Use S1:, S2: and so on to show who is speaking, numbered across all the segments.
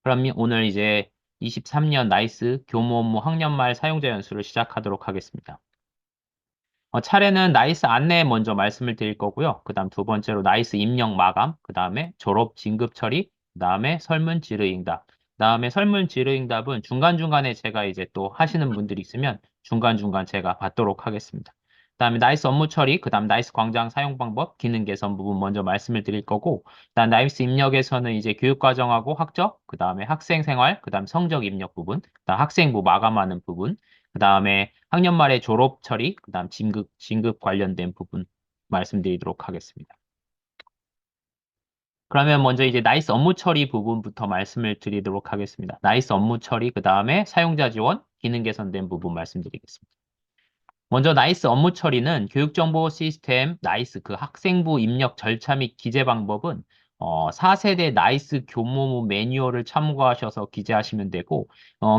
S1: 그럼 오늘 이제 23년 나이스 교모 업무 학년 말 사용자 연수를 시작하도록 하겠습니다. 차례는 나이스 안내 먼저 말씀을 드릴 거고요. 그 다음 두 번째로 나이스 입력 마감, 그 다음에 졸업 진급 처리, 그 다음에 설문 질의응답. 그 다음에 설문 질의응답은 중간중간에 제가 이제 또 하시는 분들이 있으면 중간중간 제가 받도록 하겠습니다. 그 다음에 나이스 업무 처리, 그 다음 나이스 광장 사용 방법, 기능 개선 부분 먼저 말씀을 드릴 거고, 그 다음 나이스 입력에서는 이제 교육과정하고 학적, 그 다음에 학생 생활, 그 다음 성적 입력 부분, 그 다음 학생부 마감하는 부분, 그 다음에 학년 말에 졸업 처리, 그 다음 진급 관련된 부분 말씀드리도록 하겠습니다. 그러면 먼저 이제 나이스 업무 처리 부분부터 말씀을 드리도록 하겠습니다. 나이스 업무 처리, 그 다음에 사용자 지원, 기능 개선된 부분 말씀드리겠습니다. 먼저 나이스 업무 처리는 교육정보 시스템 나이스 그 학생부 입력 절차 및 기재 방법은 4세대 나이스 교모무 매뉴얼을 참고하셔서 기재하시면 되고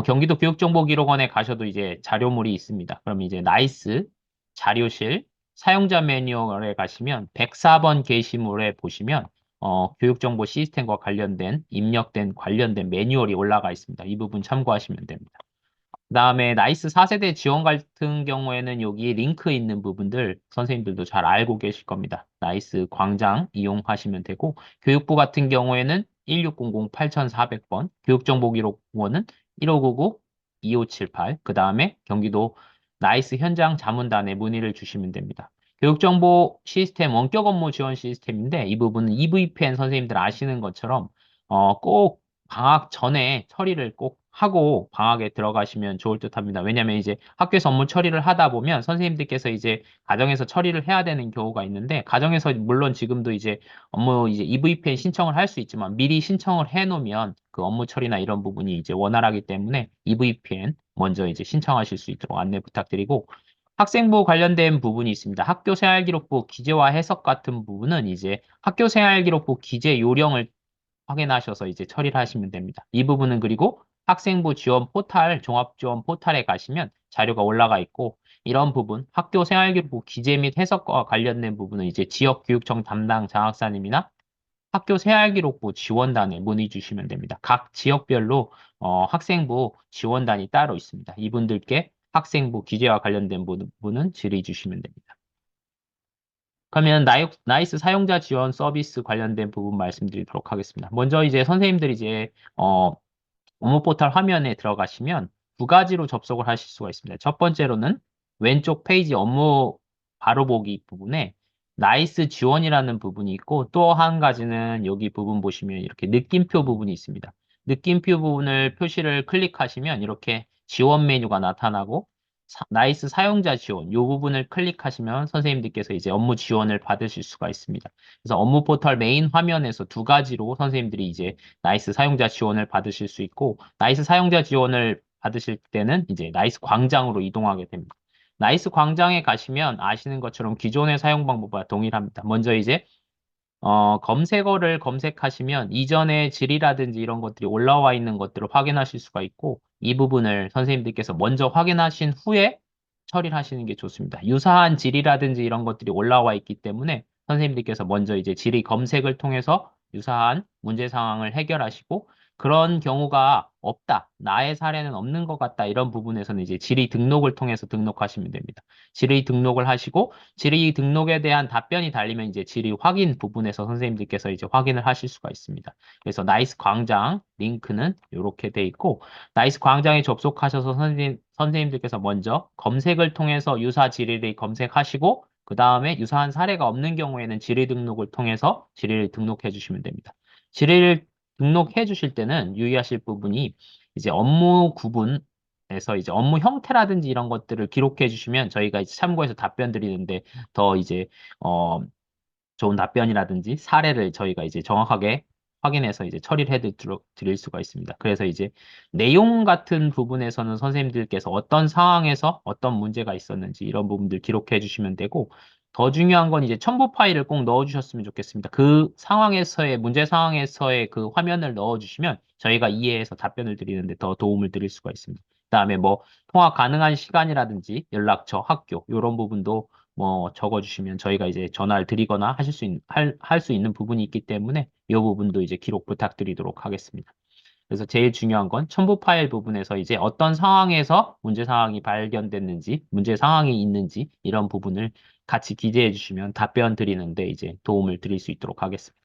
S1: 경기도 교육정보기록원에 가셔도 이제 자료물이 있습니다. 그럼 이제 나이스 자료실 사용자 매뉴얼에 가시면 104번 게시물에 보시면 교육정보 시스템과 관련된 입력된 관련된 매뉴얼이 올라가 있습니다. 이 부분 참고하시면 됩니다. 그다음에 나이스 4세대 지원 같은 경우에는 여기 링크 있는 부분들 선생님들도 잘 알고 계실 겁니다. 나이스 광장 이용하시면 되고 교육부 같은 경우에는 1600-8400번, 교육정보기록원은 1599-2578, 그다음에 경기도 나이스 현장 자문단에 문의를 주시면 됩니다. 교육정보 시스템 원격 업무 지원 시스템인데 이 부분은 EVPN 선생님들 아시는 것처럼 꼭 방학 전에 처리를 꼭 하고 방학에 들어가시면 좋을 듯 합니다. 왜냐면 이제 학교에서 업무 처리를 하다 보면 선생님들께서 이제 가정에서 처리를 해야 되는 경우가 있는데 가정에서 물론 지금도 이제 업무 이제 EVPN 신청을 할 수 있지만 미리 신청을 해 놓으면 그 업무 처리나 이런 부분이 이제 원활하기 때문에 EVPN 먼저 이제 신청하실 수 있도록 안내 부탁드리고 학생부 관련된 부분이 있습니다. 학교 생활기록부 기재와 해석 같은 부분은 이제 학교 생활기록부 기재 요령을 확인하셔서 이제 처리를 하시면 됩니다. 이 부분은 그리고 학생부 지원 포탈, 종합지원 포탈에 가시면 자료가 올라가 있고 이런 부분, 학교 생활기록부 기재 및 해석과 관련된 부분은 이제 지역교육청 담당 장학사님이나 학교 생활기록부 지원단에 문의 주시면 됩니다. 각 지역별로 학생부 지원단이 따로 있습니다. 이분들께 학생부 기재와 관련된 부분은 질의 주시면 됩니다. 그러면 나이스 사용자 지원 서비스 관련된 부분 말씀드리도록 하겠습니다. 먼저 이제 선생님들이 이제 업무 포털 화면에 들어가시면 두 가지로 접속을 하실 수가 있습니다. 첫 번째로는 왼쪽 페이지 업무 바로 보기 부분에 나이스 지원이라는 부분이 있고 또 한 가지는 여기 부분 보시면 이렇게 느낌표 부분이 있습니다. 느낌표 부분을 표시를 클릭하시면 이렇게 지원 메뉴가 나타나고 나이스 사용자 지원 이 부분을 클릭하시면 선생님들께서 이제 업무 지원을 받으실 수가 있습니다. 그래서 업무 포털 메인 화면에서 두 가지로 선생님들이 이제 나이스 사용자 지원을 받으실 수 있고, 나이스 사용자 지원을 받으실 때는 이제 나이스 광장으로 이동하게 됩니다. 나이스 광장에 가시면 아시는 것처럼 기존의 사용 방법과 동일합니다. 먼저 이제 검색어를 검색하시면 이전의 질이라든지 이런 것들이 올라와 있는 것들을 확인하실 수가 있고, 이 부분을 선생님들께서 먼저 확인하신 후에 처리를 하시는 게 좋습니다. 유사한 질이라든지 이런 것들이 올라와 있기 때문에 선생님들께서 먼저 이제 질의 검색을 통해서 유사한 문제 상황을 해결하시고, 그런 경우가 없다, 나의 사례는 없는 것 같다, 이런 부분에서는 이제 질의 등록을 통해서 등록하시면 됩니다. 질의 등록을 하시고, 질의 등록에 대한 답변이 달리면 이제 질의 확인 부분에서 선생님들께서 이제 확인을 하실 수가 있습니다. 그래서 나이스 광장 링크는 이렇게 돼 있고, 나이스 광장에 접속하셔서 선생님들께서 먼저 검색을 통해서 유사 질의를 검색하시고, 그 다음에 유사한 사례가 없는 경우에는 질의 등록을 통해서 질의를 등록해 주시면 됩니다. 질의를 등록해 주실 때는 유의하실 부분이 이제 업무 구분에서 이제 업무 형태라든지 이런 것들을 기록해 주시면 저희가 이제 참고해서 답변 드리는데 더 이제 어 좋은 답변이라든지 사례를 저희가 이제 정확하게 확인해서 이제 처리를 드릴 수가 있습니다. 그래서 이제 내용 같은 부분에서는 선생님들께서 어떤 상황에서 어떤 문제가 있었는지 이런 부분들 기록해 주시면 되고 더 중요한 건 이제 첨부 파일을 꼭 넣어 주셨으면 좋겠습니다. 그 상황에서의 문제 상황에서의 그 화면을 넣어 주시면 저희가 이해해서 답변을 드리는데 더 도움을 드릴 수가 있습니다. 그다음에 뭐 통화 가능한 시간이라든지 연락처, 학교 이런 부분도 뭐 적어주시면 저희가 이제 전화를 드리거나 할 수 있는 부분이 있기 때문에 이 부분도 이제 기록 부탁드리도록 하겠습니다. 그래서 제일 중요한 건 첨부 파일 부분에서 이제 어떤 상황에서 문제 상황이 발견됐는지, 문제 상황이 있는지 이런 부분을 같이 기재해 주시면 답변 드리는데 이제 도움을 드릴 수 있도록 하겠습니다.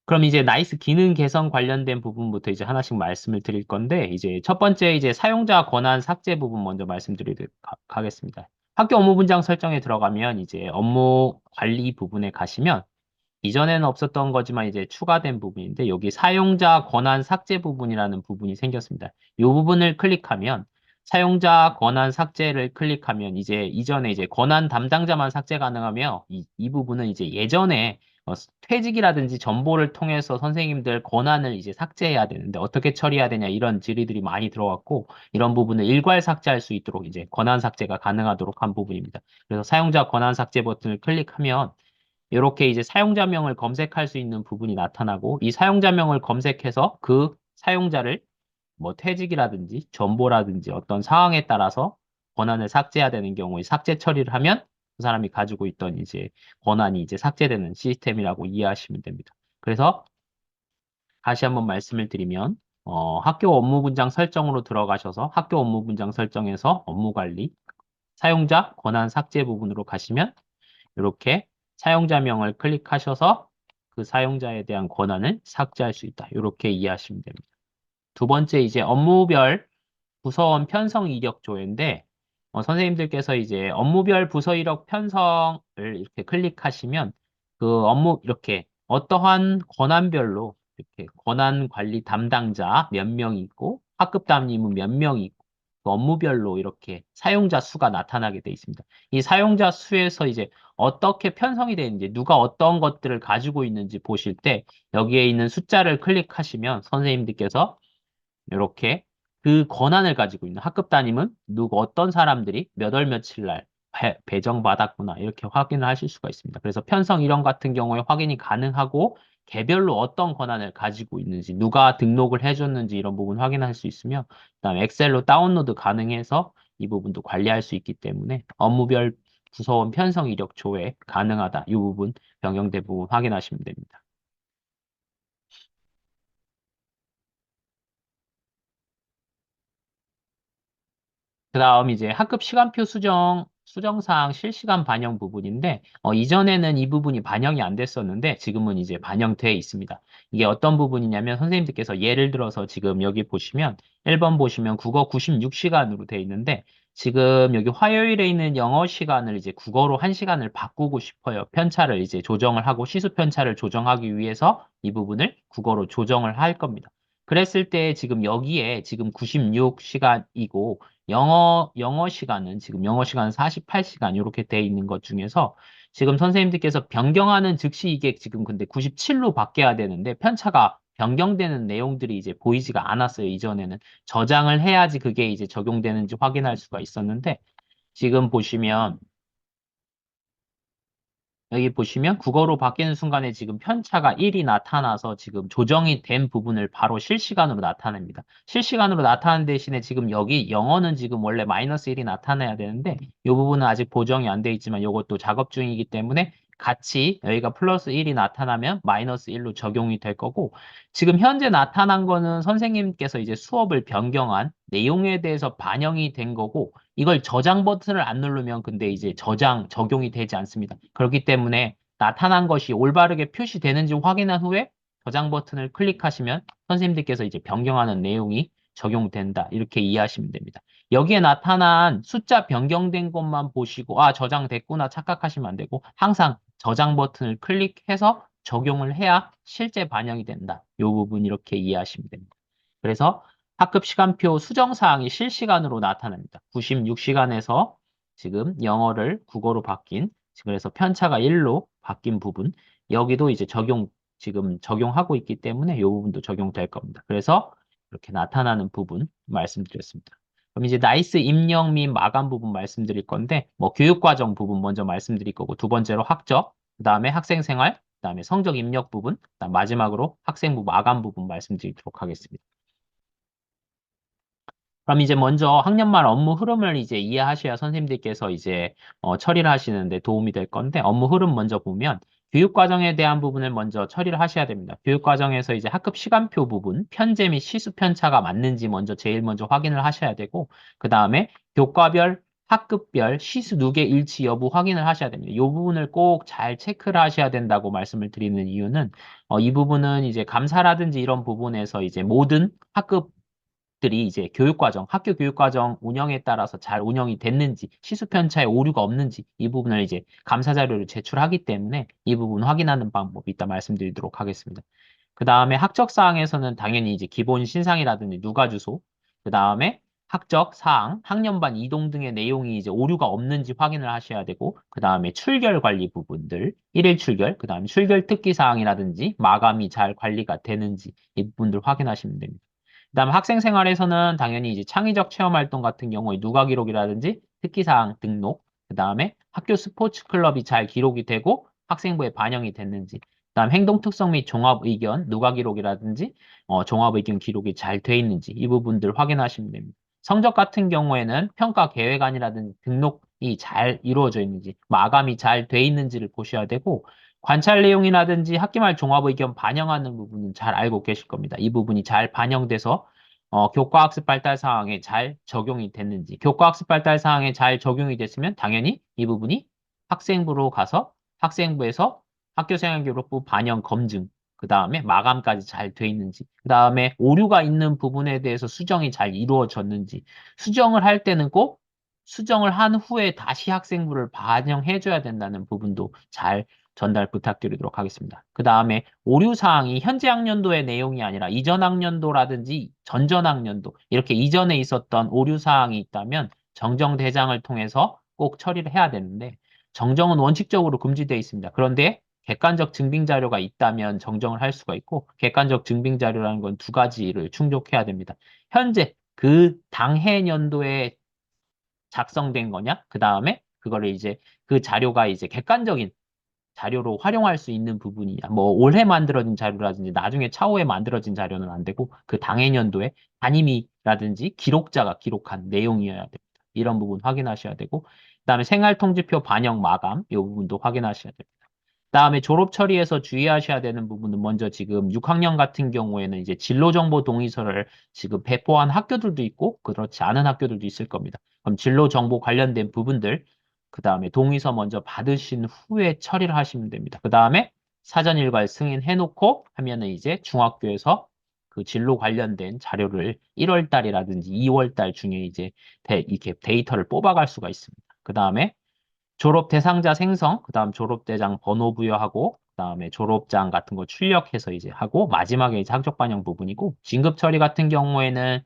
S1: 그럼 이제 나이스 기능 개선 관련된 부분부터 이제 하나씩 말씀을 드릴 건데, 이제 첫 번째 이제 사용자 권한 삭제 부분 먼저 말씀드리도록 하겠습니다. 학교 업무 분장 설정에 들어가면 이제 업무 관리 부분에 가시면 이전에는 없었던 거지만 이제 추가된 부분인데 여기 사용자 권한 삭제 부분이라는 부분이 생겼습니다. 이 부분을 클릭하면 사용자 권한 삭제를 클릭하면 이제 이전에 이제 권한 담당자만 삭제 가능하며 이 부분은 이제 예전에 퇴직이라든지 정보를 통해서 선생님들 권한을 이제 삭제해야 되는데 어떻게 처리해야 되냐 이런 질의들이 많이 들어왔고 이런 부분을 일괄 삭제할 수 있도록 이제 권한 삭제가 가능하도록 한 부분입니다. 그래서 사용자 권한 삭제 버튼을 클릭하면 이렇게 이제 사용자명을 검색할 수 있는 부분이 나타나고 이 사용자명을 검색해서 그 사용자를 뭐 퇴직이라든지 전보라든지 어떤 상황에 따라서 권한을 삭제해야 되는 경우에 삭제 처리를 하면 그 사람이 가지고 있던 이제 권한이 이제 삭제되는 시스템이라고 이해하시면 됩니다. 그래서 다시 한번 말씀을 드리면 학교 업무 분장 설정으로 들어가셔서 학교 업무 분장 설정에서 업무 관리, 사용자 권한 삭제 부분으로 가시면 이렇게 사용자명을 클릭하셔서 그 사용자에 대한 권한을 삭제할 수 있다. 이렇게 이해하시면 됩니다. 두 번째 이제 업무별 부서원 편성 이력 조회인데 선생님들께서 이제 업무별 부서 이력 편성을 이렇게 클릭하시면 그 업무 이렇게 어떠한 권한별로 이렇게 권한 관리 담당자 몇 명이 있고 학급 담임은 몇 명이 있고 그 업무별로 이렇게 사용자 수가 나타나게 돼 있습니다. 이 사용자 수에서 이제 어떻게 편성이 되는지 누가 어떤 것들을 가지고 있는지 보실 때 여기에 있는 숫자를 클릭하시면 선생님들께서 이렇게 그 권한을 가지고 있는 학급 담임은 누구 어떤 사람들이 몇 월 며칠 날 배정받았구나 이렇게 확인을 하실 수가 있습니다. 그래서 편성 이론 같은 경우에 확인이 가능하고 개별로 어떤 권한을 가지고 있는지 누가 등록을 해줬는지 이런 부분 확인할 수 있으며 그다음 엑셀로 다운로드 가능해서 이 부분도 관리할 수 있기 때문에 업무별 부서원 편성 이력 조회 가능하다. 이 부분 변경된 부분 확인하시면 됩니다. 그 다음 이제 학급 시간표 수정사항 실시간 반영 부분인데, 이전에는 이 부분이 반영이 안 됐었는데, 지금은 이제 반영돼 있습니다. 이게 어떤 부분이냐면, 선생님들께서 예를 들어서 지금 여기 보시면, 1번 보시면 국어 96시간으로 돼 있는데, 지금 여기 화요일에 있는 영어 시간을 이제 국어로 1시간을 바꾸고 싶어요. 편차를 이제 조정을 하고, 시수 편차를 조정하기 위해서 이 부분을 국어로 조정을 할 겁니다. 그랬을 때 지금 여기에 지금 96시간이고, 영어 시간은 지금 영어 시간 48시간 이렇게 돼 있는 것 중에서 지금 선생님들께서 변경하는 즉시 이게 지금 근데 97로 바뀌어야 되는데 편차가 변경되는 내용들이 이제 보이지가 않았어요. 이전에는 저장을 해야지 그게 이제 적용되는지 확인할 수가 있었는데 지금 보시면 여기 보시면 국어로 바뀌는 순간에 지금 편차가 1이 나타나서 지금 조정이 된 부분을 바로 실시간으로 나타냅니다. 실시간으로 나타나는 대신에 지금 여기 영어는 지금 원래 마이너스 1이 나타나야 되는데 이 부분은 아직 보정이 안 돼 있지만 이것도 작업 중이기 때문에 같이 여기가 플러스 1이 나타나면 마이너스 1로 적용이 될 거고 지금 현재 나타난 거는 선생님께서 이제 수업을 변경한 내용에 대해서 반영이 된 거고 이걸 저장 버튼을 안 누르면 근데 이제 적용이 되지 않습니다. 그렇기 때문에 나타난 것이 올바르게 표시되는지 확인한 후에 저장 버튼을 클릭하시면 선생님들께서 이제 변경하는 내용이 적용된다. 이렇게 이해하시면 됩니다. 여기에 나타난 숫자 변경된 것만 보시고 저장됐구나 착각하시면 안 되고 항상 저장 버튼을 클릭해서 적용을 해야 실제 반영이 된다. 이 부분 이렇게 이해하시면 됩니다. 그래서 학급 시간표 수정 사항이 실시간으로 나타납니다. 96시간에서 지금 영어를 국어로 바뀐, 그래서 편차가 1로 바뀐 부분, 여기도 이제 지금 적용하고 있기 때문에 이 부분도 적용될 겁니다. 그래서 이렇게 나타나는 부분 말씀드렸습니다. 그럼 이제 나이스 입력 및 마감 부분 말씀드릴 건데, 뭐 교육과정 부분 먼저 말씀드릴 거고, 두 번째로 학적, 그 다음에 학생생활, 그 다음에 성적 입력 부분, 그다음 마지막으로 학생부 마감 부분 말씀드리도록 하겠습니다. 그럼 이제 먼저 학년 말 업무 흐름을 이제 이해하셔야 선생님들께서 이제 처리를 하시는데 도움이 될 건데 업무 흐름 먼저 보면 교육과정에 대한 부분을 먼저 처리를 하셔야 됩니다. 교육과정에서 이제 학급 시간표 부분, 편제 및 시수 편차가 맞는지 제일 먼저 확인을 하셔야 되고, 그 다음에 교과별, 학급별, 시수 누계 일치 여부 확인을 하셔야 됩니다. 이 부분을 꼭 잘 체크를 하셔야 된다고 말씀을 드리는 이유는, 이 부분은 이제 감사라든지 이런 부분에서 이제 모든 학급 들이 이제 교육과정, 학교 교육과정 운영에 따라서 잘 운영이 됐는지, 시수편차에 오류가 없는지 이 부분을 이제 감사 자료를 제출하기 때문에 이 부분 확인하는 방법 이따 말씀드리도록 하겠습니다. 그 다음에 학적 사항에서는 당연히 이제 기본 신상이라든지 누가 주소, 그 다음에 학적 사항, 학년반 이동 등의 내용이 이제 오류가 없는지 확인을 하셔야 되고, 그 다음에 출결 관리 부분들, 일일 출결, 그 다음에 출결 특기 사항이라든지 마감이 잘 관리가 되는지 이 부분들 확인하시면 됩니다. 그다음 학생 생활에서는 당연히 이제 창의적 체험 활동 같은 경우에 누가 기록이라든지 특기사항 등록, 그다음에 학교 스포츠 클럽이 잘 기록이 되고 학생부에 반영이 됐는지, 그다음 행동 특성 및 종합 의견 누가 기록이라든지 종합 의견 기록이 잘 돼 있는지 이 부분들 확인하시면 됩니다. 성적 같은 경우에는 평가 계획안이라든지 등록이 잘 이루어져 있는지, 마감이 잘 돼 있는지를 보셔야 되고 관찰 내용이라든지 학기말 종합 의견 반영하는 부분은 잘 알고 계실 겁니다. 이 부분이 잘 반영돼서 교과학습 발달 사항에 잘 적용이 됐는지, 교과학습 발달 사항에 잘 적용이 됐으면 당연히 이 부분이 학생부로 가서 학생부에서 학교생활기록부 반영 검증, 그 다음에 마감까지 잘 돼 있는지, 그 다음에 오류가 있는 부분에 대해서 수정이 잘 이루어졌는지, 수정을 할 때는 꼭 수정을 한 후에 다시 학생부를 반영해줘야 된다는 부분도 잘 전달 부탁드리도록 하겠습니다. 그 다음에 오류 사항이 현재 학년도의 내용이 아니라 이전 학년도라든지 전전 학년도 이렇게 이전에 있었던 오류 사항이 있다면 정정 대장을 통해서 꼭 처리를 해야 되는데 정정은 원칙적으로 금지되어 있습니다. 그런데 객관적 증빙 자료가 있다면 정정을 할 수가 있고 객관적 증빙 자료라는 건 두 가지를 충족해야 됩니다. 현재 그 당해 년도에 작성된 거냐? 그 다음에 그거를 이제 그 자료가 이제 객관적인 자료로 활용할 수 있는 부분이야. 뭐 올해 만들어진 자료라든지 나중에 차후에 만들어진 자료는 안 되고 그 당해년도에 담임이라든지 기록자가 기록한 내용이어야 됩니다. 이런 부분 확인하셔야 되고 그다음에 생활통지표 반영 마감 이 부분도 확인하셔야 됩니다. 그다음에 졸업 처리에서 주의하셔야 되는 부분은 먼저 지금 6학년 같은 경우에는 이제 진로정보 동의서를 지금 배포한 학교들도 있고 그렇지 않은 학교들도 있을 겁니다. 그럼 진로정보 관련된 부분들 그다음에 동의서 먼저 받으신 후에 처리를 하시면 됩니다. 그다음에 사전 일괄 승인해놓고 하면은 이제 중학교에서 그 진로 관련된 자료를 1월 달이라든지 2월 달 중에 이제 이렇게 데이터를 뽑아갈 수가 있습니다. 그다음에 졸업 대상자 생성, 그다음 졸업대장 번호 부여하고, 그다음에 졸업장 같은 거 출력해서 이제 하고, 마지막에 이제 학적 반영 부분이고, 진급 처리 같은 경우에는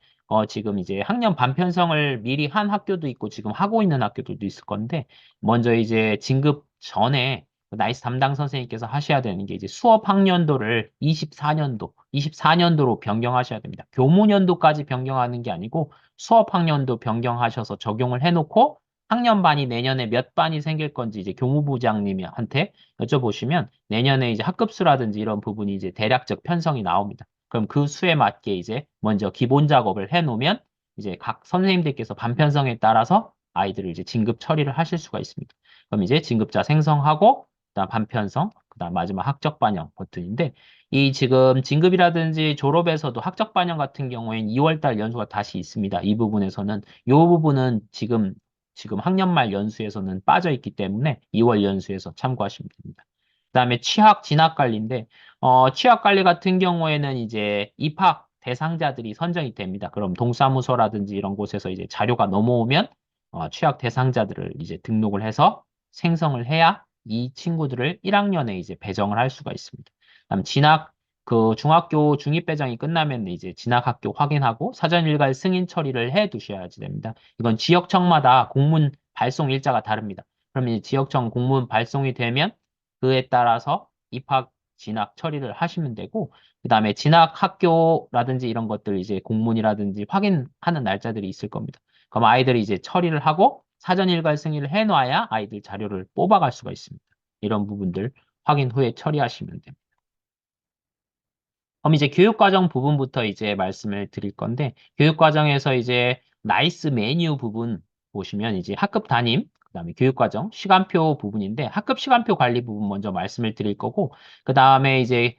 S1: 지금 이제 학년 반편성을 미리 한 학교도 있고, 지금 하고 있는 학교들도 있을 건데, 먼저 이제 진급 전에 나이스 담당 선생님께서 하셔야 되는 게 이제 수업 학년도를 24년도로 변경하셔야 됩니다. 교무년도까지 변경하는 게 아니고 수업 학년도 변경하셔서 적용을 해놓고 학년반이 내년에 몇 반이 생길 건지 이제 교무부장님한테 여쭤보시면 내년에 이제 학급수라든지 이런 부분이 이제 대략적 편성이 나옵니다. 그럼 그 수에 맞게 이제 먼저 기본 작업을 해 놓으면 이제 각 선생님들께서 반편성에 따라서 아이들을 이제 진급 처리를 하실 수가 있습니다. 그럼 이제 진급자 생성하고 그다음 반편성, 그다음 마지막 학적 반영 버튼인데 이 지금 진급이라든지 졸업에서도 학적 반영 같은 경우에는 2월 달 연수가 다시 있습니다. 이 부분에서는 이 부분은 지금 학년 말 연수에서는 빠져 있기 때문에 2월 연수에서 참고하시면 됩니다. 그다음에 취학 진학 관리인데 취학 관리 같은 경우에는 이제 입학 대상자들이 선정이 됩니다. 그럼 동사무소라든지 이런 곳에서 이제 자료가 넘어오면 취학 대상자들을 이제 등록을 해서 생성을 해야 이 친구들을 1학년에 이제 배정을 할 수가 있습니다. 그다음 진학 그 중학교 중입 배정이 끝나면 이제 진학학교 확인하고 사전 일괄 승인 처리를 해 두셔야지 됩니다. 이건 지역청마다 공문 발송 일자가 다릅니다. 그러면 이제 지역청 공문 발송이 되면 그에 따라서 입학, 진학 처리를 하시면 되고, 그 다음에 진학 학교라든지 이런 것들 이제 공문이라든지 확인하는 날짜들이 있을 겁니다. 그럼 아이들이 이제 처리를 하고 사전 일괄 승인을 해놔야 아이들 자료를 뽑아갈 수가 있습니다. 이런 부분들 확인 후에 처리하시면 됩니다. 그럼 이제 교육과정 부분부터 이제 말씀을 드릴 건데, 교육과정에서 이제 나이스 메뉴 부분 보시면 이제 학급 담임, 그다음에 교육과정 시간표 부분인데 학급 시간표 관리 부분 먼저 말씀을 드릴 거고 그다음에 이제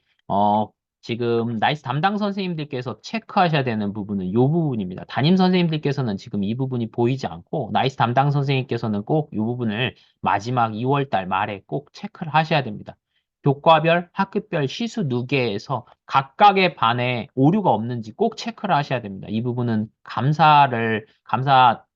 S1: 지금 나이스 담당 선생님들께서 체크하셔야 되는 부분은 이 부분입니다. 담임 선생님들께서는 지금 이 부분이 보이지 않고 나이스 담당 선생님께서는 꼭 이 부분을 마지막 2월 달 말에 꼭 체크를 하셔야 됩니다. 교과별, 학급별 시수 누계에서 각각의 반에 오류가 없는지 꼭 체크를 하셔야 됩니다. 이 부분은 감사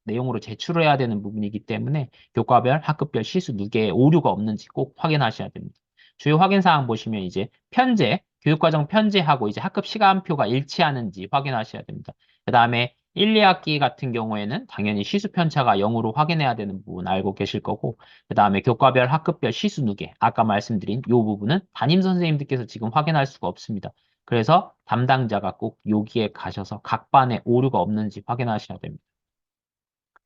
S1: 내용으로 제출을 해야 되는 부분이기 때문에 교과별, 학급별 시수 누계에 오류가 없는지 꼭 확인하셔야 됩니다. 주요 확인 사항 보시면 이제 편제, 교육과정 편제하고 이제 학급 시간표가 일치하는지 확인하셔야 됩니다. 그 다음에 1, 2학기 같은 경우에는 당연히 시수 편차가 0으로 확인해야 되는 부분 알고 계실 거고, 그 다음에 교과별, 학급별 시수 누계, 아까 말씀드린 이 부분은 담임 선생님들께서 지금 확인할 수가 없습니다. 그래서 담당자가 꼭 여기에 가셔서 각 반에 오류가 없는지 확인하셔야 됩니다.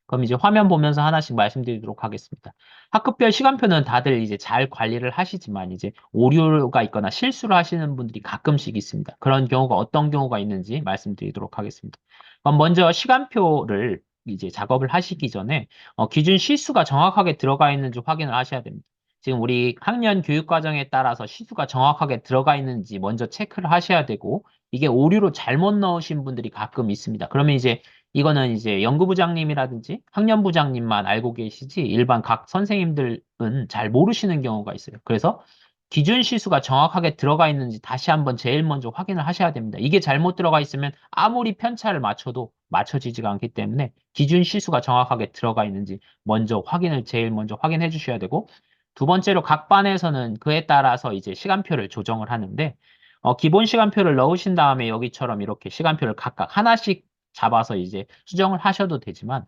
S1: 그럼 이제 화면 보면서 하나씩 말씀드리도록 하겠습니다. 학급별 시간표는 다들 이제 잘 관리를 하시지만 이제 오류가 있거나 실수를 하시는 분들이 가끔씩 있습니다. 그런 경우가 어떤 경우가 있는지 말씀드리도록 하겠습니다. 그럼 먼저 시간표를 이제 작업을 하시기 전에 기준 시수가 정확하게 들어가 있는지 확인을 하셔야 됩니다. 지금 우리 학년 교육 과정에 따라서 시수가 정확하게 들어가 있는지 먼저 체크를 하셔야 되고 이게 오류로 잘못 넣으신 분들이 가끔 있습니다. 그러면 이거는 이제 연구부장님이라든지 학년부장님만 알고 계시지 일반 각 선생님들은 잘 모르시는 경우가 있어요. 그래서 기준 시수가 정확하게 들어가 있는지 다시 한번 제일 먼저 확인을 하셔야 됩니다. 이게 잘못 들어가 있으면 아무리 편차를 맞춰도 맞춰지지가 않기 때문에 기준 시수가 정확하게 들어가 있는지 먼저 확인을 제일 먼저 확인해 주셔야 되고 두 번째로 각 반에서는 그에 따라서 이제 시간표를 조정을 하는데 기본 시간표를 넣으신 다음에 여기처럼 이렇게 시간표를 각각 하나씩 잡아서 이제 수정을 하셔도 되지만,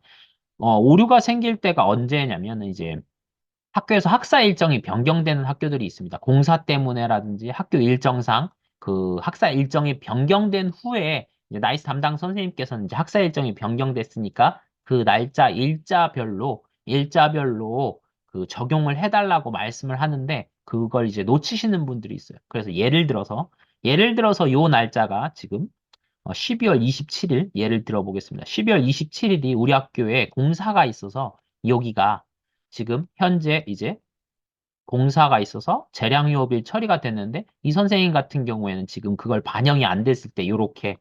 S1: 오류가 생길 때가 언제냐면 이제 학교에서 학사 일정이 변경되는 학교들이 있습니다. 공사 때문에라든지 학교 일정상 그 학사 일정이 변경된 후에 이제 나이스 담당 선생님께서는 이제 학사 일정이 변경됐으니까 그 날짜 일자별로 그 적용을 해달라고 말씀을 하는데 그걸 이제 놓치시는 분들이 있어요. 그래서 예를 들어서 요 날짜가 지금 12월 27일 예를 들어 보겠습니다. 12월 27일이 우리 학교에 공사가 있어서 여기가 지금 현재 이제 공사가 있어서 재량 휴업일 처리가 됐는데 이 선생님 같은 경우에는 지금 그걸 반영이 안 됐을 때 이렇게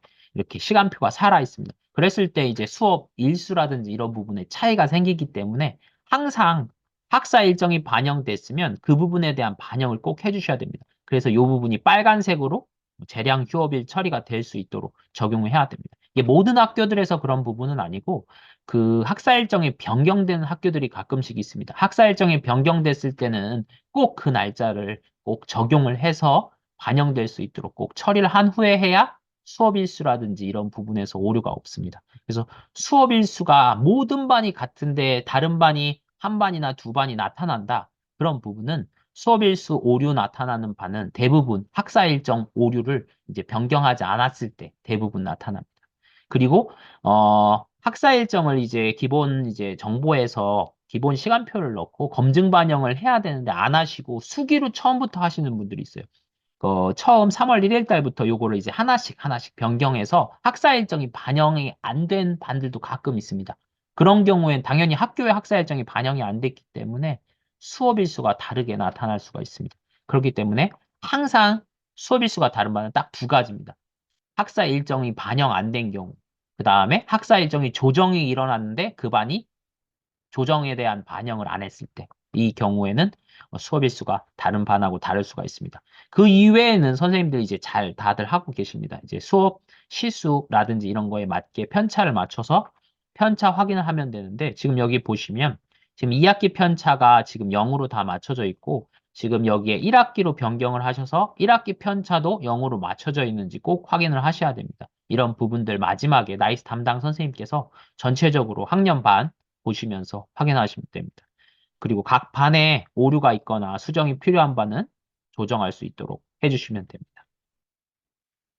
S1: 시간표가 살아 있습니다. 그랬을 때 이제 수업 일수라든지 이런 부분에 차이가 생기기 때문에 항상 학사 일정이 반영됐으면 그 부분에 대한 반영을 꼭 해주셔야 됩니다. 그래서 이 부분이 빨간색으로 재량 휴업일 처리가 될 수 있도록 적용을 해야 됩니다. 이게 모든 학교들에서 그런 부분은 아니고 그 학사 일정이 변경되는 학교들이 가끔씩 있습니다. 학사 일정이 변경됐을 때는 꼭 그 날짜를 꼭 적용을 해서 반영될 수 있도록 꼭 처리를 한 후에 해야 수업 일수라든지 이런 부분에서 오류가 없습니다. 그래서 수업 일수가 모든 반이 같은데 다른 반이 한 반이나 두 반이 나타난다. 그런 부분은 수업 일수 오류 나타나는 반은 대부분 학사 일정 오류를 이제 변경하지 않았을 때 대부분 나타납니다. 그리고 학사 일정을 이제 기본 이제 정보에서 기본 시간표를 넣고 검증 반영을 해야 되는데 안 하시고 수기로 처음부터 하시는 분들이 있어요. 처음 3월 1일 달부터 요거를 이제 하나씩 변경해서 학사 일정이 반영이 안 된 반들도 가끔 있습니다. 그런 경우엔 당연히 학교의 학사 일정이 반영이 안 됐기 때문에 수업 일수가 다르게 나타날 수가 있습니다. 그렇기 때문에 항상 수업 일수가 다른 반은 딱 두 가지입니다. 학사 일정이 반영 안 된 경우, 그 다음에 학사 일정이 조정이 일어났는데 그 반이 조정에 대한 반영을 안 했을 때, 이 경우에는 수업 일수가 다른 반하고 다를 수가 있습니다. 그 이외에는 선생님들이 이제 잘 다들 하고 계십니다. 이제 수업 실수라든지 이런 거에 맞게 편차를 맞춰서 편차 확인을 하면 되는데, 지금 여기 보시면 지금 2학기 편차가 지금 0으로 다 맞춰져 있고, 지금 여기에 1학기로 변경을 하셔서 1학기 편차도 0으로 맞춰져 있는지 꼭 확인을 하셔야 됩니다. 이런 부분들 마지막에 나이스 담당 선생님께서 전체적으로 학년 반 보시면서 확인하시면 됩니다. 그리고 각 반에 오류가 있거나 수정이 필요한 반은 조정할 수 있도록 해주시면 됩니다.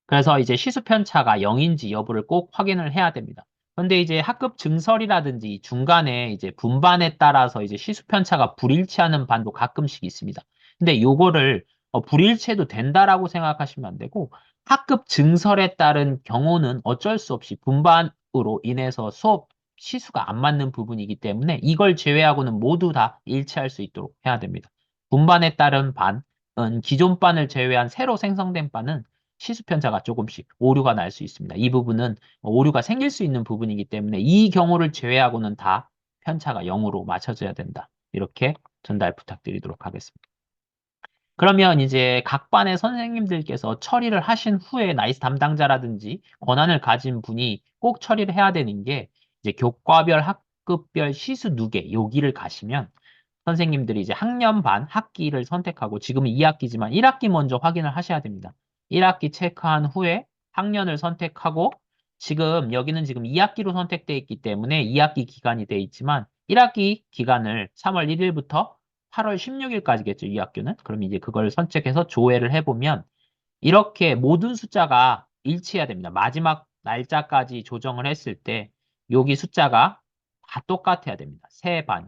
S1: 그래서 이제 시수 편차가 0인지 여부를 꼭 확인을 해야 됩니다. 그런데 이제 학급 증설이라든지 중간에 이제 분반에 따라서 이제 시수 편차가 불일치하는 반도 가끔씩 있습니다. 근데 요거를 불일치해도 된다라고 생각하시면 안 되고 학급 증설에 따른 경우는 어쩔 수 없이 분반으로 인해서 수업 시수가 안 맞는 부분이기 때문에 이걸 제외하고는 모두 다 일치할 수 있도록 해야 됩니다. 분반에 따른 반은 기존 반을 제외한 새로 생성된 반은 시수 편차가 조금씩 오류가 날 수 있습니다. 이 부분은 오류가 생길 수 있는 부분이기 때문에 이 경우를 제외하고는 다 편차가 0으로 맞춰져야 된다. 이렇게 전달 부탁드리도록 하겠습니다. 그러면 이제 각 반의 선생님들께서 처리를 하신 후에 나이스 담당자라든지 권한을 가진 분이 꼭 처리를 해야 되는 게 이제 교과별 학급별 시수 누계 여기를 가시면 선생님들이 이제 학년 반 학기를 선택하고 지금은 2학기지만 1학기 먼저 확인을 하셔야 됩니다. 1학기 체크한 후에 학년을 선택하고 지금 여기는 지금 2학기로 선택되어 있기 때문에 2학기 기간이 되어 있지만 1학기 기간을 3월 1일부터 8월 16일까지겠죠, 이 학교는. 그럼 이제 그걸 선택해서 조회를 해보면 이렇게 모든 숫자가 일치해야 됩니다. 마지막 날짜까지 조정을 했을 때 여기 숫자가 다 똑같아야 됩니다. 세 반이.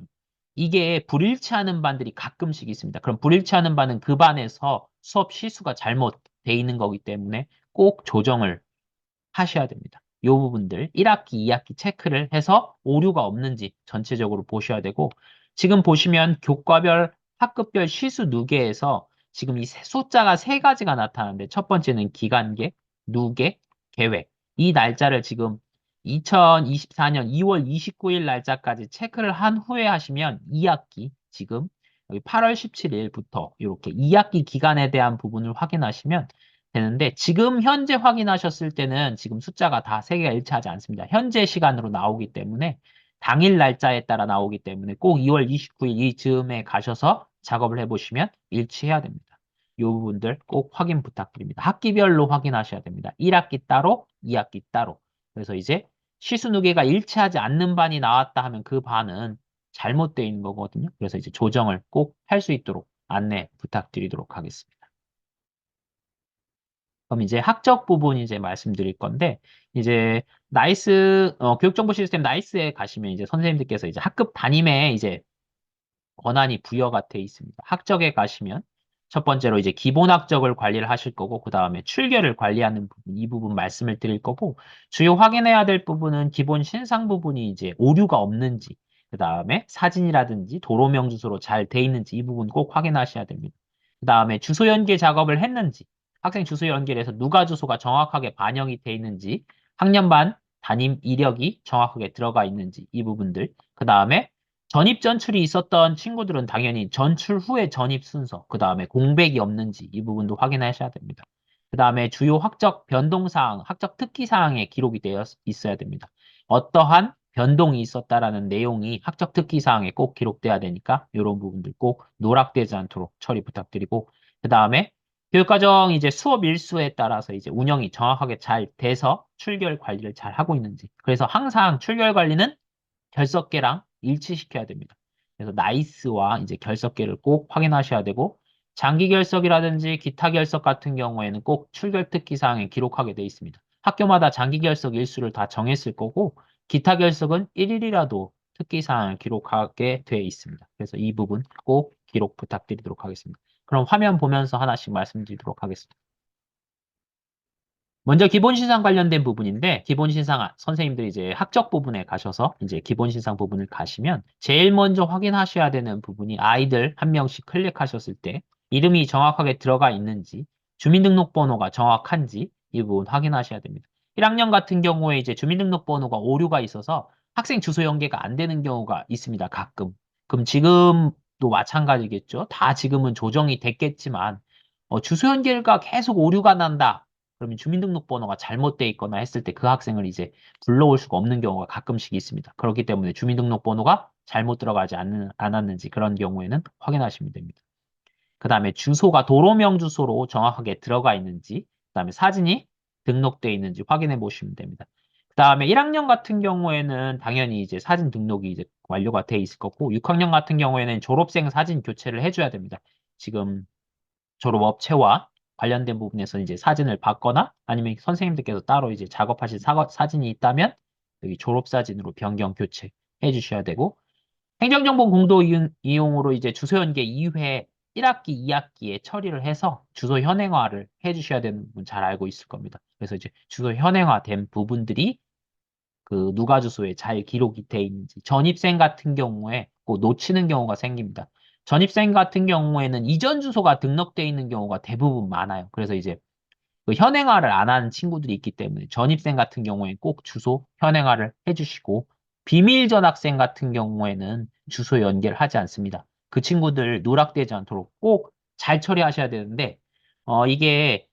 S1: 이게 불일치하는 반들이 가끔씩 있습니다. 그럼 불일치하는 반은 그 반에서 수업 시수가 잘못돼 있는 거기 때문에 꼭 조정을 하셔야 됩니다. 이 부분들 1학기, 2학기 체크를 해서 오류가 없는지 전체적으로 보셔야 되고 지금 보시면 교과별 학급별 시수 누계에서 지금 이 숫자가 세 가지가 나타나는데 첫 번째는 기간계, 누계, 계획. 이 날짜를 지금 2024년 2월 29일 날짜까지 체크를 한 후에 하시면 2학기 지금 여기 8월 17일부터 이렇게 2학기 기간에 대한 부분을 확인하시면 되는데 지금 현재 확인하셨을 때는 지금 숫자가 다 세 개가 일치하지 않습니다. 현재 시간으로 나오기 때문에 당일 날짜에 따라 나오기 때문에 꼭 2월 29일 이 즈음에 가셔서 작업을 해보시면 일치해야 됩니다. 이 부분들 꼭 확인 부탁드립니다. 학기별로 확인하셔야 됩니다. 1학기 따로, 2학기 따로. 그래서 이제 시수누계가 일치하지 않는 반이 나왔다 하면 그 반은 잘못되어 있는 거거든요. 그래서 이제 조정을 꼭 할 수 있도록 안내 부탁드리도록 하겠습니다. 그럼 이제 학적 부분 이제 말씀드릴 건데, 이제 나이스, 교육정보 시스템 나이스에 가시면 이제 선생님들께서 이제 학급 담임에 이제 권한이 부여가 돼 있습니다. 학적에 가시면 첫 번째로 이제 기본 학적을 관리를 하실 거고, 그 다음에 출결을 관리하는 부분, 이 부분 말씀을 드릴 거고, 주요 확인해야 될 부분은 기본 신상 부분이 이제 오류가 없는지, 그 다음에 사진이라든지 도로명 주소로 잘 돼 있는지 이 부분 꼭 확인하셔야 됩니다. 그 다음에 주소 연계 작업을 했는지, 학생 주소 연결해서 누가 주소가 정확하게 반영이 돼 있는지, 학년반 담임 이력이 정확하게 들어가 있는지 이 부분들, 그 다음에 전입 전출이 있었던 친구들은 당연히 전출 후에 전입 순서, 그 다음에 공백이 없는지 이 부분도 확인하셔야 됩니다. 그 다음에 주요 학적 변동사항, 학적 특기사항에 기록이 되어 있어야 됩니다. 어떠한 변동이 있었다라는 내용이 학적 특기사항에 꼭 기록돼야 되니까 이런 부분들 꼭 누락되지 않도록 처리 부탁드리고 그 다음에 교육과정 이제 수업 일수에 따라서 이제 운영이 정확하게 잘 돼서 출결 관리를 잘 하고 있는지 그래서 항상 출결 관리는 결석계랑 일치시켜야 됩니다. 그래서 나이스와 이제 결석계를 꼭 확인하셔야 되고 장기 결석이라든지 기타 결석 같은 경우에는 꼭 출결 특기 사항에 기록하게 돼 있습니다. 학교마다 장기 결석 일수를 다 정했을 거고 기타 결석은 1일이라도 특기 사항을 기록하게 돼 있습니다. 그래서 이 부분 꼭 기록 부탁드리도록 하겠습니다. 그럼 화면 보면서 하나씩 말씀드리도록 하겠습니다. 먼저 기본신상 관련된 부분인데, 기본신상 선생님들이 이제 학적 부분에 가셔서 이제 기본신상 부분을 가시면 제일 먼저 확인하셔야 되는 부분이 아이들 한 명씩 클릭하셨을 때 이름이 정확하게 들어가 있는지, 주민등록번호가 정확한지 이 부분 확인하셔야 됩니다. 1학년 같은 경우에 이제 주민등록번호가 오류가 있어서 학생 주소 연계가 안 되는 경우가 있습니다. 가끔. 그럼 지금도 마찬가지겠죠. 다 지금은 조정이 됐겠지만 주소 연계가 계속 오류가 난다. 그러면 주민등록번호가 잘못돼 있거나 했을 때 그 학생을 이제 불러올 수가 없는 경우가 가끔씩 있습니다. 그렇기 때문에 주민등록번호가 잘못 들어가지 않았는지 그런 경우에는 확인하시면 됩니다. 그 다음에 주소가 도로명 주소로 정확하게 들어가 있는지, 그 다음에 사진이 등록되어 있는지 확인해 보시면 됩니다. 그 다음에 1학년 같은 경우에는 당연히 이제 사진 등록이 이제 완료가 돼 있을 거고, 6학년 같은 경우에는 졸업생 사진 교체를 해줘야 됩니다. 지금 졸업업체와 관련된 부분에서 이제 사진을 받거나 아니면 선생님들께서 따로 이제 작업하실 사진이 있다면 여기 졸업사진으로 변경 교체해 주셔야 되고 행정정보 공도 이용으로 이제 주소 연계 2회 1학기, 2학기에 처리를 해서 주소 현행화를 해 주셔야 되는 부분 잘 알고 있을 겁니다. 그래서 이제 주소 현행화된 부분들이 그 누가 주소에 잘 기록이 돼 있는지. 전입생 같은 경우에 꼭 놓치는 경우가 생깁니다. 전입생 같은 경우에는 이전 주소가 등록돼 있는 경우가 대부분 많아요. 그래서 이제 그 현행화를 안 하는 친구들이 있기 때문에 전입생 같은 경우에 꼭 주소 현행화를 해주시고 비밀 전학생 같은 경우에는 주소 연결하지 않습니다. 그 친구들 누락되지 않도록 꼭 잘 처리하셔야 되는데 이게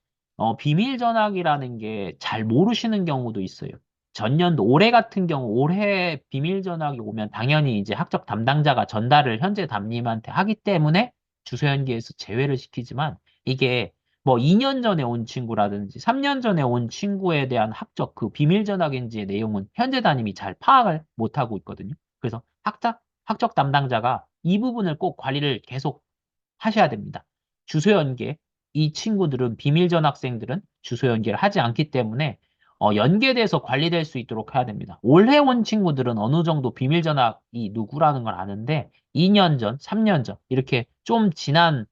S1: 비밀 전학이라는 게 잘 모르시는 경우도 있어요. 전년도 올해 같은 경우 올해 비밀 전학이 오면 당연히 이제 학적 담당자가 전달을 현재 담임한테 하기 때문에 주소 연계에서 제외를 시키지만 이게 뭐 2년 전에 온 친구라든지 3년 전에 온 친구에 대한 학적 그 비밀 전학인지의 내용은 현재 담임이 잘 파악을 못하고 있거든요. 그래서 학적 담당자가 이 부분을 꼭 관리를 계속 하셔야 됩니다. 주소 연계, 이 친구들은 비밀 전학생들은 주소 연계를 하지 않기 때문에 연계돼서 관리될 수 있도록 해야 됩니다. 올해 온 친구들은 어느 정도 비밀 전학이 누구라는 걸 아는데 2년 전, 3년 전 이렇게 좀 지난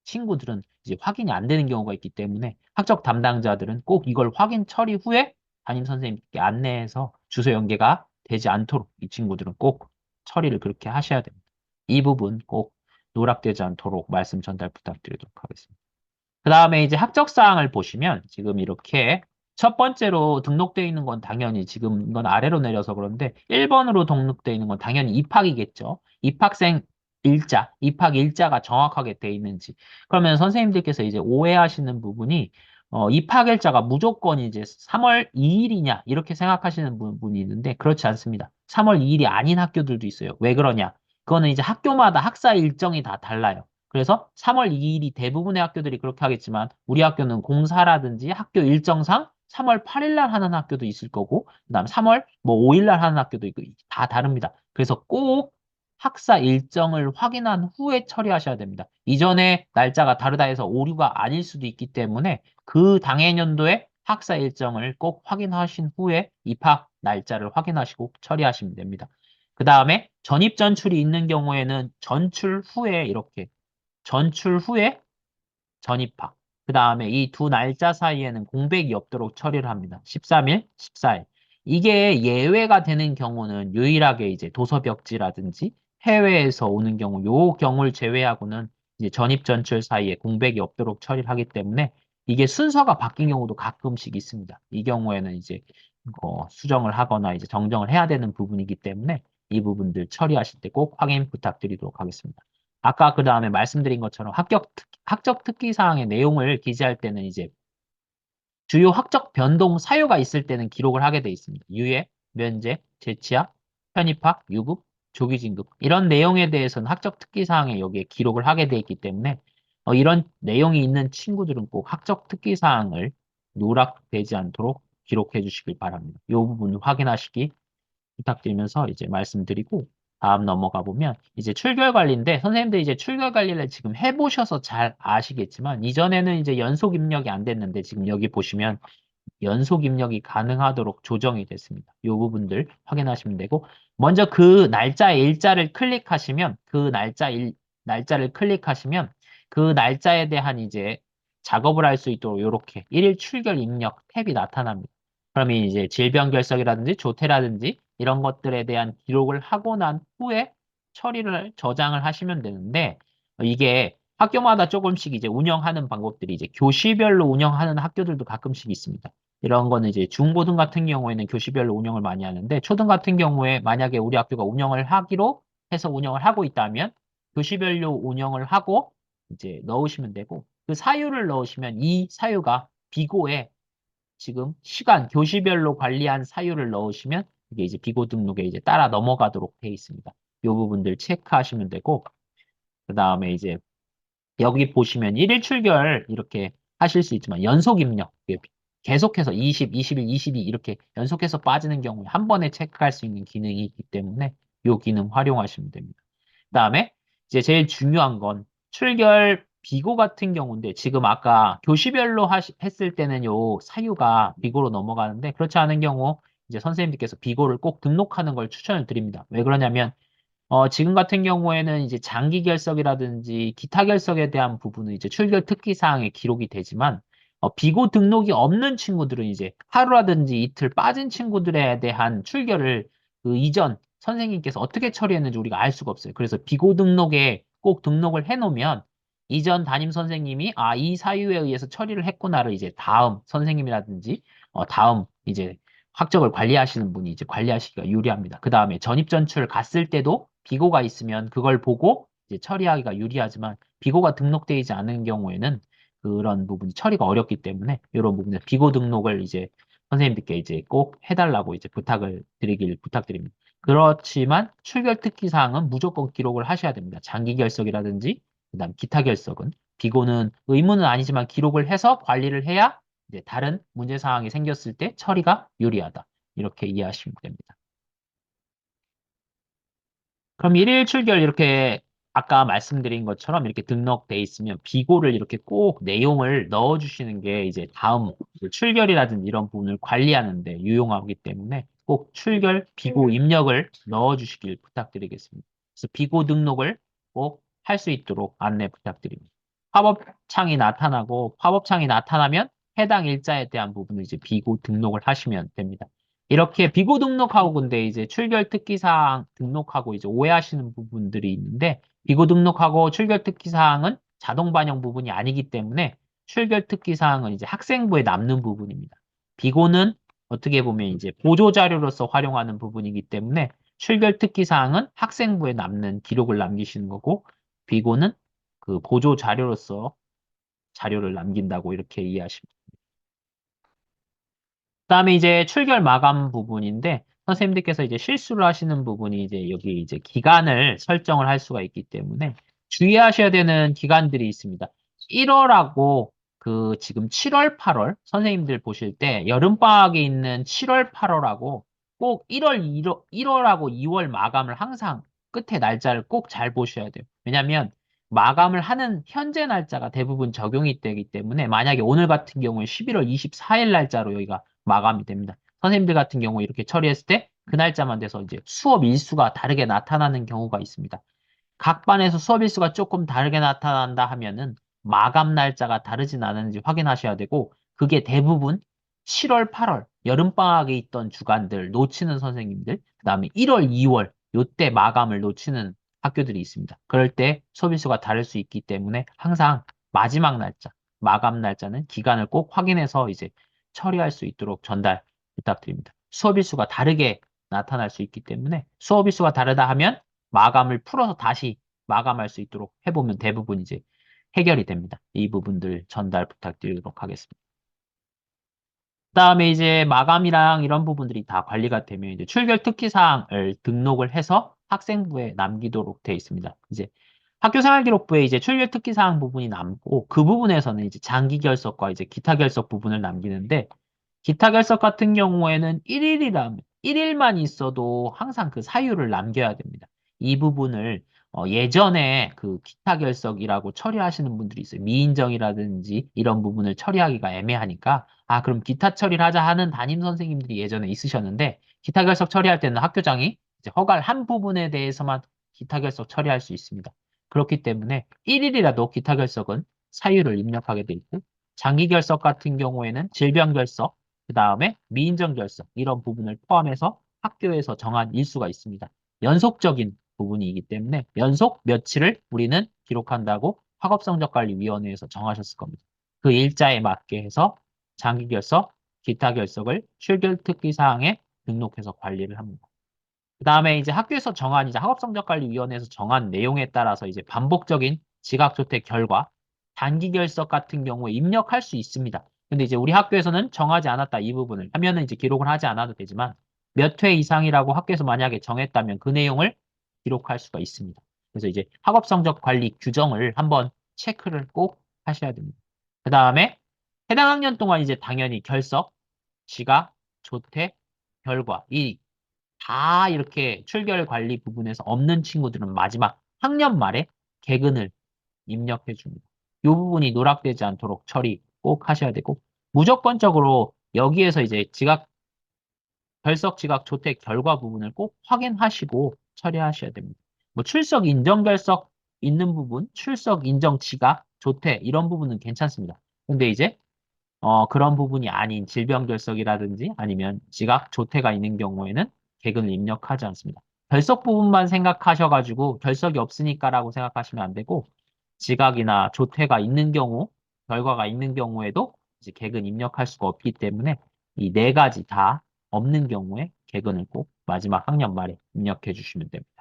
S1: 친구들은 이제 확인이 안 되는 경우가 있기 때문에 학적 담당자들은 꼭 이걸 확인 처리 후에 담임 선생님께 안내해서 주소 연계가 되지 않도록 이 친구들은 꼭 처리를 그렇게 하셔야 됩니다. 이 부분 꼭 누락되지 않도록 말씀 전달 부탁드리도록 하겠습니다. 그 다음에 이제 학적 사항을 보시면 지금 이렇게 첫 번째로 등록되어 있는 건 당연히 지금 이건 아래로 내려서 그런데 1번으로 등록되어 있는 건 당연히 입학이겠죠. 입학생 일자, 입학 일자가 정확하게 되어 있는지. 그러면 선생님들께서 이제 오해하시는 부분이 입학 일자가 무조건 이제 3월 2일이냐 이렇게 생각하시는 부분이 있는데 그렇지 않습니다. 3월 2일이 아닌 학교들도 있어요. 왜 그러냐? 그거는 이제 학교마다 학사 일정이 다 달라요. 그래서 3월 2일이 대부분의 학교들이 그렇게 하겠지만 우리 학교는 공사라든지 학교 일정상 3월 8일 날 하는 학교도 있을 거고 그다음 3월 뭐 5일 날 하는 학교도 있고 다 다릅니다. 그래서 꼭 학사 일정을 확인한 후에 처리하셔야 됩니다. 이전에 날짜가 다르다 해서 오류가 아닐 수도 있기 때문에 그 당해년도에 학사 일정을 꼭 확인하신 후에 입학 날짜를 확인하시고 처리하시면 됩니다. 그 다음에 전입 전출이 있는 경우에는 전출 후에 이렇게 전출 후에 전입학. 그 다음에 이 두 날짜 사이에는 공백이 없도록 처리를 합니다. 13일, 14일. 이게 예외가 되는 경우는 유일하게 이제 도서벽지라든지 해외에서 오는 경우, 요 경우를 제외하고는 이제 전입 전출 사이에 공백이 없도록 처리를 하기 때문에 이게 순서가 바뀐 경우도 가끔씩 있습니다. 이 경우에는 이제 수정을 하거나 이제 정정을 해야 되는 부분이기 때문에 이 부분들 처리하실 때 꼭 확인 부탁드리도록 하겠습니다. 아까 그 다음에 말씀드린 것처럼 학적 특기사항의 내용을 기재할 때는 이제 주요 학적 변동 사유가 있을 때는 기록을 하게 돼 있습니다. 유예, 면제, 재취학, 편입학, 유급, 조기 진급 이런 내용에 대해서는 학적 특기사항에 여기에 기록을 하게 돼 있기 때문에 이런 내용이 있는 친구들은 꼭 학적 특기사항을 누락되지 않도록 기록해 주시길 바랍니다. 이 부분을 확인하시기 부탁드리면서 이제 말씀드리고 다음 넘어가 보면 이제 출결 관리인데 선생님들 이제 출결 관리를 지금 해보셔서 잘 아시겠지만 이전에는 이제 연속 입력이 안 됐는데 지금 여기 보시면 연속 입력이 가능하도록 조정이 됐습니다. 이 부분들 확인하시면 되고 먼저 그 날짜의 일자를 클릭하시면 날짜를 클릭하시면 그 날짜에 대한 이제 작업을 할 수 있도록 이렇게 1일 출결 입력 탭이 나타납니다. 그러면 이제 질병 결석이라든지 조퇴라든지 이런 것들에 대한 기록을 하고 난 후에 처리를 저장을 하시면 되는데 이게 학교마다 조금씩 이제 운영하는 방법들이 이제 교시별로 운영하는 학교들도 가끔씩 있습니다. 이런 거는 이제 중고등 같은 경우에는 교시별로 운영을 많이 하는데 초등 같은 경우에 만약에 우리 학교가 운영을 하기로 해서 운영을 하고 있다면 교시별로 운영을 하고 이제 넣으시면 되고 그 사유를 넣으시면 이 사유가 비고에 지금 시간 교시별로 관리한 사유를 넣으시면 이게 이제 비고 등록에 이제 따라 넘어가도록 되어 있습니다. 이 부분들 체크하시면 되고 그 다음에 이제 여기 보시면 1일 출결 이렇게 하실 수 있지만 연속 입력 계속해서 20, 21, 22 이렇게 연속해서 빠지는 경우에 한 번에 체크할 수 있는 기능이 있기 때문에 이 기능 활용하시면 됩니다. 그다음에 이제 제일 중요한 건 출결 비고 같은 경우인데 지금 아까 교시별로 했을 때는 요 사유가 비고로 넘어가는데 그렇지 않은 경우 이제 선생님들께서 비고를 꼭 등록하는 걸 추천을 드립니다. 왜 그러냐면 지금 같은 경우에는 이제 장기 결석이라든지 기타 결석에 대한 부분은 이제 출결 특기 사항에 기록이 되지만 비고 등록이 없는 친구들은 이제 하루라든지 이틀 빠진 친구들에 대한 출결을 그 이전 선생님께서 어떻게 처리했는지 우리가 알 수가 없어요. 그래서 비고 등록에 꼭 등록을 해놓으면 이전 담임 선생님이 이 사유에 의해서 처리를 했구나를 이제 다음 선생님이라든지 다음 이제 학적을 관리하시는 분이 이제 관리하시기가 유리합니다. 그 다음에 전입전출 갔을 때도 비고가 있으면 그걸 보고 이제 처리하기가 유리하지만 비고가 등록되어 있지 않은 경우에는 그런 부분이 처리가 어렵기 때문에 이런 부분에 비고 등록을 이제 선생님들께 이제 꼭 해달라고 이제 부탁을 드리길 부탁드립니다. 그렇지만 출결 특기 사항은 무조건 기록을 하셔야 됩니다. 장기 결석이라든지 그다음 기타 결석은 비고는 의무는 아니지만 기록을 해서 관리를 해야 이제 다른 문제 사항이 생겼을 때 처리가 유리하다. 이렇게 이해하시면 됩니다. 그럼 일일 출결 이렇게 아까 말씀드린 것처럼 이렇게 등록돼 있으면 비고를 이렇게 꼭 내용을 넣어주시는 게 이제 다음 그 출결이라든지 이런 부분을 관리하는데 유용하기 때문에 꼭 출결 비고 입력을 넣어주시길 부탁드리겠습니다. 그래서 비고 등록을 꼭 할 수 있도록 안내 부탁드립니다. 팝업창이 나타나고 팝업창이 나타나면 해당 일자에 대한 부분을 이제 비고 등록을 하시면 됩니다. 이렇게 비고 등록하고 근데 이제 출결 특기사항 등록하고 이제 오해하시는 부분들이 있는데 비고 등록하고 출결 특기사항은 자동 반영 부분이 아니기 때문에 출결 특기사항은 이제 학생부에 남는 부분입니다. 비고는 어떻게 보면 이제 보조 자료로서 활용하는 부분이기 때문에 출결 특기사항은 학생부에 남는 기록을 남기시는 거고 비고는 그 보조 자료로서 자료를 남긴다고 이렇게 이해하시면 됩니다. 그다음에 이제 출결 마감 부분인데 선생님들께서 이제 실수를 하시는 부분이 이제 여기 이제 기간을 설정을 할 수가 있기 때문에 주의하셔야 되는 기간들이 있습니다. 1월하고 그 지금 7월, 8월 선생님들 보실 때 여름방학에 있는 7월, 8월하고 꼭 1월하고 2월 마감을 항상 끝에 날짜를 꼭 잘 보셔야 돼요. 왜냐하면 마감을 하는 현재 날짜가 대부분 적용이 되기 때문에 만약에 오늘 같은 경우에 11월 24일 날짜로 여기가 마감이 됩니다. 선생님들 같은 경우 이렇게 처리했을 때 그 날짜만 돼서 이제 수업 일수가 다르게 나타나는 경우가 있습니다. 각 반에서 수업 일수가 조금 다르게 나타난다 하면은 마감 날짜가 다르진 않은지 확인하셔야 되고 그게 대부분 7월, 8월 여름방학에 있던 주간들 놓치는 선생님들 그다음에 1월, 2월 요때 마감을 놓치는 학교들이 있습니다. 그럴 때 수업 일수가 다를 수 있기 때문에 항상 마지막 날짜, 마감 날짜는 기간을 꼭 확인해서 이제 처리할 수 있도록 전달 부탁드립니다. 수업 일수가 다르게 나타날 수 있기 때문에 수업 일수가 다르다 하면 마감을 풀어서 다시 마감할 수 있도록 해보면 대부분 이제 해결이 됩니다. 이 부분들 전달 부탁드리도록 하겠습니다. 그다음에 이제 마감이랑 이런 부분들이 다 관리가 되면 이제 출결 특기 사항을 등록을 해서 학생부에 남기도록 되어 있습니다. 이제 학교생활기록부에 이제 출결 특기 사항 부분이 남고 그 부분에서는 이제 장기 결석과 이제 기타 결석 부분을 남기는데 기타 결석 같은 경우에는 1일이라면 1일만 있어도 항상 그 사유를 남겨야 됩니다. 이 부분을 예전에 그 기타 결석이라고 처리하시는 분들이 있어요. 미인정이라든지 이런 부분을 처리하기가 애매하니까 그럼 기타 처리를 하자 하는 담임 선생님들이 예전에 있으셨는데 기타 결석 처리할 때는 학교장이 이제 허가를 한 부분에 대해서만 기타 결석 처리할 수 있습니다. 그렇기 때문에 1일이라도 기타 결석은 사유를 입력하게 돼 있고 장기 결석 같은 경우에는 질병 결석 그 다음에 미인정 결석 이런 부분을 포함해서 학교에서 정한 일수가 있습니다. 연속적인 부분이기 때문에 연속 며칠을 우리는 기록한다고 학업성적관리위원회에서 정하셨을 겁니다. 그 일자에 맞게 해서 장기 결석, 기타 결석을 출결 특기 사항에 등록해서 관리를 합니다. 그 다음에 이제 학교에서 정한 이제 학업성적관리위원회에서 정한 내용에 따라서 이제 반복적인 지각조퇴 결과 단기 결석 같은 경우에 입력할 수 있습니다. 근데 이제 우리 학교에서는 정하지 않았다 이 부분을 하면은 이제 기록을 하지 않아도 되지만 몇 회 이상이라고 학교에서 만약에 정했다면 그 내용을 기록할 수가 있습니다. 그래서 이제 학업성적 관리 규정을 한번 체크를 꼭 하셔야 됩니다. 그 다음에 해당 학년 동안 이제 당연히 결석, 지각, 조퇴, 결과 이 다 이렇게 출결 관리 부분에서 없는 친구들은 마지막 학년 말에 개근을 입력해 줍니다. 이 부분이 누락되지 않도록 처리 꼭 하셔야 되고 무조건적으로 여기에서 이제 결석 지각 조퇴 결과 부분을 꼭 확인하시고 처리하셔야 됩니다. 뭐 출석 인정 결석 있는 부분, 출석 인정 지각 조퇴 이런 부분은 괜찮습니다. 근데 이제 그런 부분이 아닌 질병 결석이라든지 아니면 지각, 조퇴가 있는 경우에는 개근을 입력하지 않습니다. 결석 부분만 생각하셔가지고 결석이 없으니까라고 생각하시면 안 되고 지각이나 조퇴가 있는 경우, 결과가 있는 경우에도 이제 개근 입력할 수가 없기 때문에 이 네 가지 다 없는 경우에 개근을 꼭 마지막 학년 말에 입력해 주시면 됩니다.